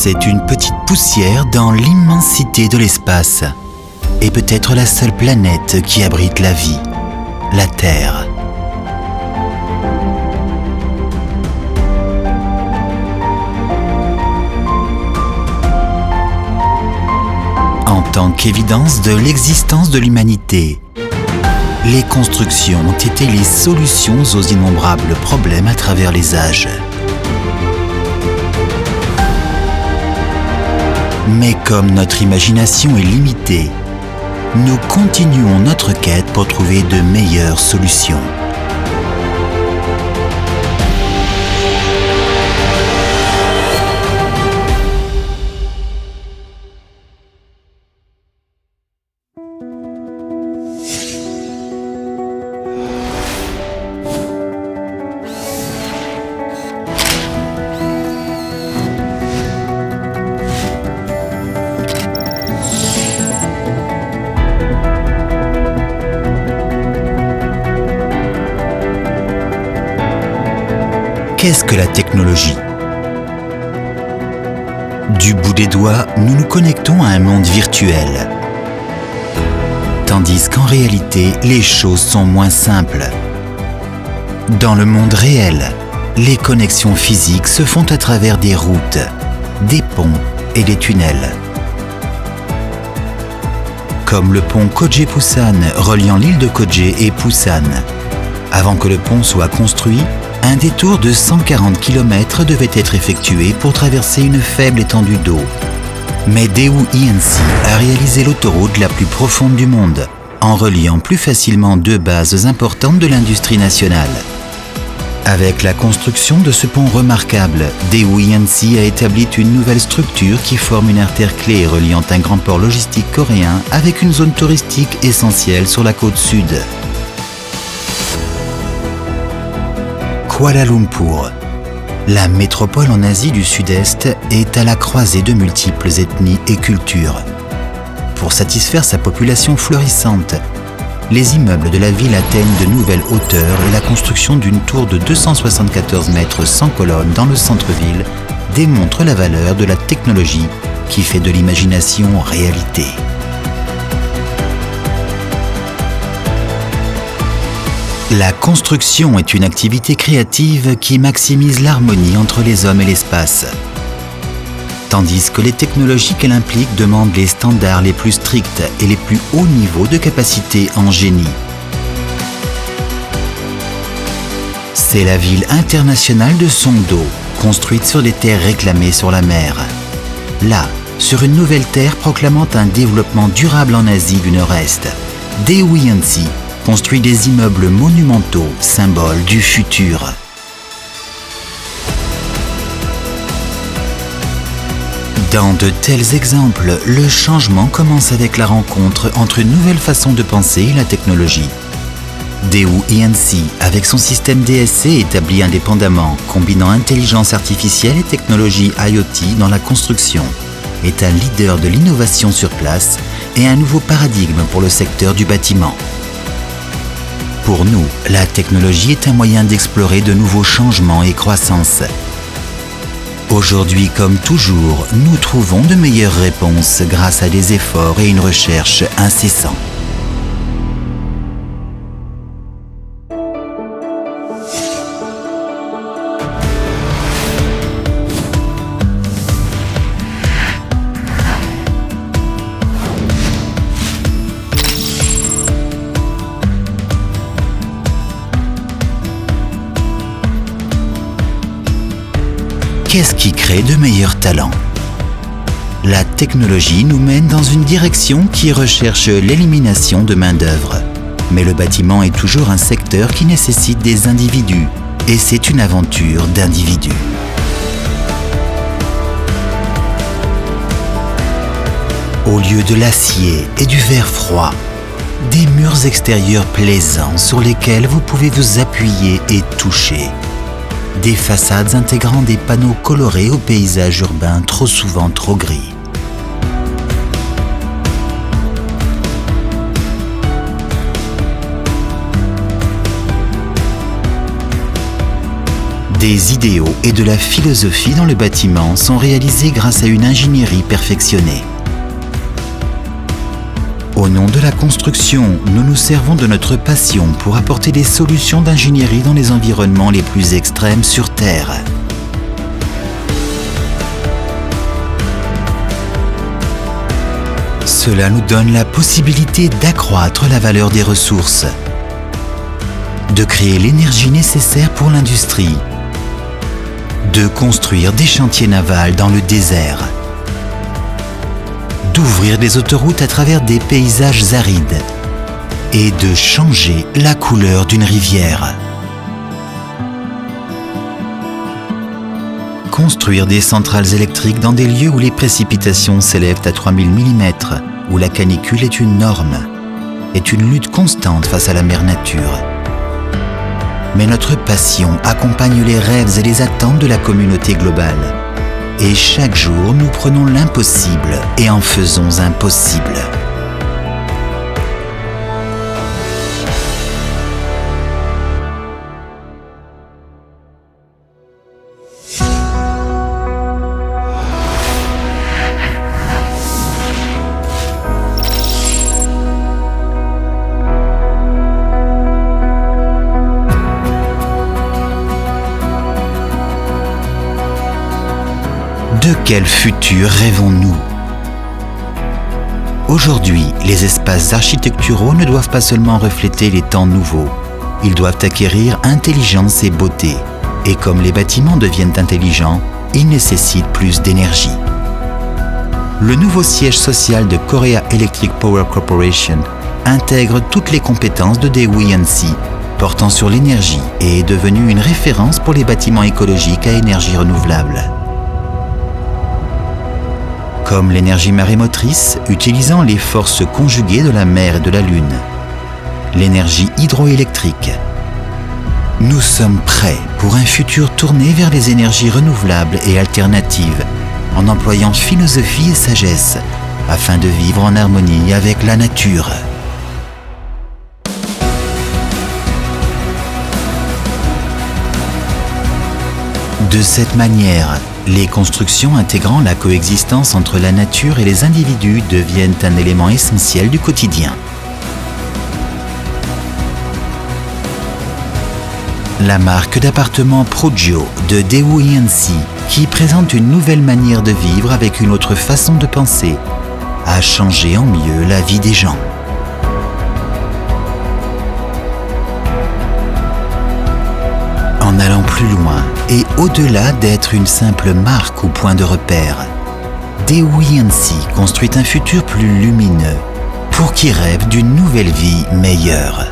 C'est une petite poussière dans l'immensité de l'espace et peut-être la seule planète qui abrite la vie, la Terre. En tant qu'évidence de l'existence de l'humanité, les constructions ont été les solutions aux innombrables problèmes à travers les âges. Mais comme notre imagination est limitée, nous continuons notre quête pour trouver de meilleures solutions. Qu'est-ce que la technologie ? Du bout des doigts, nous nous connectons à un monde virtuel. Tandis qu'en réalité, les choses sont moins simples. Dans le monde réel, les connexions physiques se font à travers des routes, des ponts et des tunnels. Comme le pont Kojé-Pusan reliant l'île de Kojé et Pusan. Avant que le pont soit construit, un détour de 140 km devait être effectué pour traverser une faible étendue d'eau. Mais Daewoo E&C a réalisé l'autoroute la plus profonde du monde, en reliant plus facilement deux bases importantes de l'industrie nationale. Avec la construction de ce pont remarquable, Daewoo E&C a établi une nouvelle structure qui forme une artère clé reliant un grand port logistique coréen avec une zone touristique essentielle sur la côte sud. Kuala Lumpur, la métropole en Asie du Sud-Est, est à la croisée de multiples ethnies et cultures. Pour satisfaire sa population florissante, les immeubles de la ville atteignent de nouvelles hauteurs et la construction d'une tour de 274 mètres sans colonnes dans le centre-ville démontre la valeur de la technologie qui fait de l'imagination réalité. La construction est une activité créative qui maximise l'harmonie entre les hommes et l'espace. Tandis que les technologies qu'elle implique demandent les standards les plus stricts et les plus hauts niveaux de capacité en génie. C'est la ville internationale de Songdo, construite sur des terres réclamées sur la mer. Là, sur une nouvelle terre proclamant un développement durable en Asie du Nord-Est, Daewoo E&C construit des immeubles monumentaux, symboles du futur. Dans de tels exemples, le changement commence avec la rencontre entre une nouvelle façon de penser et la technologie. Daewoo E&C, avec son système DSC établi indépendamment, combinant intelligence artificielle et technologie IoT dans la construction, est un leader de l'innovation sur place et un nouveau paradigme pour le secteur du bâtiment. Pour nous, la technologie est un moyen d'explorer de nouveaux changements et croissances. Aujourd'hui comme toujours, nous trouvons de meilleures réponses grâce à des efforts et une recherche incessants. Qu'est-ce qui crée de meilleurs talents ? La technologie nous mène dans une direction qui recherche l'élimination de main-d'œuvre. Mais le bâtiment est toujours un secteur qui nécessite des individus, et c'est une aventure d'individus. Au lieu de l'acier et du verre froid, des murs extérieurs plaisants sur lesquels vous pouvez vous appuyer et toucher. Des façades intégrant des panneaux colorés au paysage urbain trop souvent trop gris. Des idéaux et de la philosophie dans le bâtiment sont réalisés grâce à une ingénierie perfectionnée. Au nom de la construction, nous nous servons de notre passion pour apporter des solutions d'ingénierie dans les environnements les plus extrêmes sur Terre. Cela nous donne la possibilité d'accroître la valeur des ressources, de créer l'énergie nécessaire pour l'industrie, de construire des chantiers navals dans le désert, d'ouvrir des autoroutes à travers des paysages arides et de changer la couleur d'une rivière. Construire des centrales électriques dans des lieux où les précipitations s'élèvent à 3000 mm, où la canicule est une norme, est une lutte constante face à la mère nature. Mais notre passion accompagne les rêves et les attentes de la communauté globale. Et chaque jour, nous prenons l'impossible et en faisons un possible. De quel futur rêvons-nous? Aujourd'hui, les espaces architecturaux ne doivent pas seulement refléter les temps nouveaux. Ils doivent acquérir intelligence et beauté. Et comme les bâtiments deviennent intelligents, ils nécessitent plus d'énergie. Le nouveau siège social de Korea Electric Power Corporation intègre toutes les compétences de Daewoo E&C, portant sur l'énergie, et est devenu une référence pour les bâtiments écologiques à énergie renouvelable. Comme l'énergie marémotrice, utilisant les forces conjuguées de la mer et de la lune. L'énergie hydroélectrique. Nous sommes prêts pour un futur tourné vers les énergies renouvelables et alternatives, en employant philosophie et sagesse, afin de vivre en harmonie avec la nature. De cette manière, les constructions intégrant la coexistence entre la nature et les individus deviennent un élément essentiel du quotidien. La marque d'appartements Progio de Daewoo E&C, qui présente une nouvelle manière de vivre avec une autre façon de penser, a changé en mieux la vie des gens. En allant plus loin et au-delà d'être une simple marque ou point de repère, Daewoo E&C construit un futur plus lumineux pour qui rêve d'une nouvelle vie meilleure.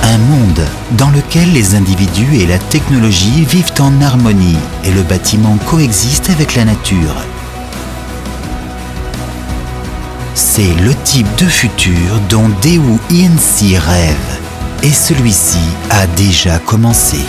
Un monde dans lequel les individus et la technologie vivent en harmonie et le bâtiment coexiste avec la nature. C'est le type de futur dont Daewoo E&C rêve, et celui-ci a déjà commencé.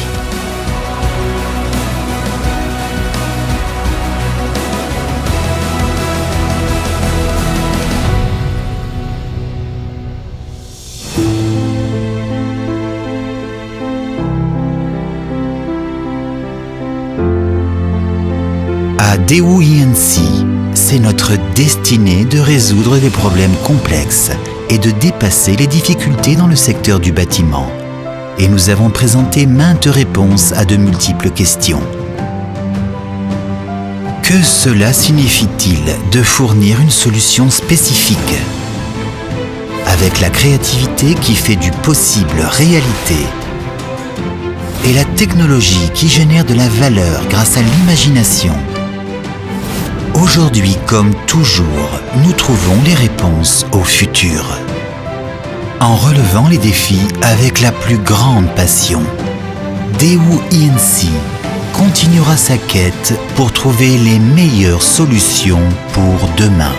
À Daewoo E&C, c'est notre destinée de résoudre des problèmes complexes et de dépasser les difficultés dans le secteur du bâtiment. Et nous avons présenté maintes réponses à de multiples questions. Que cela signifie-t-il de fournir une solution spécifique? Avec la créativité qui fait du possible réalité et la technologie qui génère de la valeur grâce à l'imagination. Aujourd'hui, comme toujours, nous trouvons les réponses au futur. En relevant les défis avec la plus grande passion, Daewoo E&C continuera sa quête pour trouver les meilleures solutions pour demain.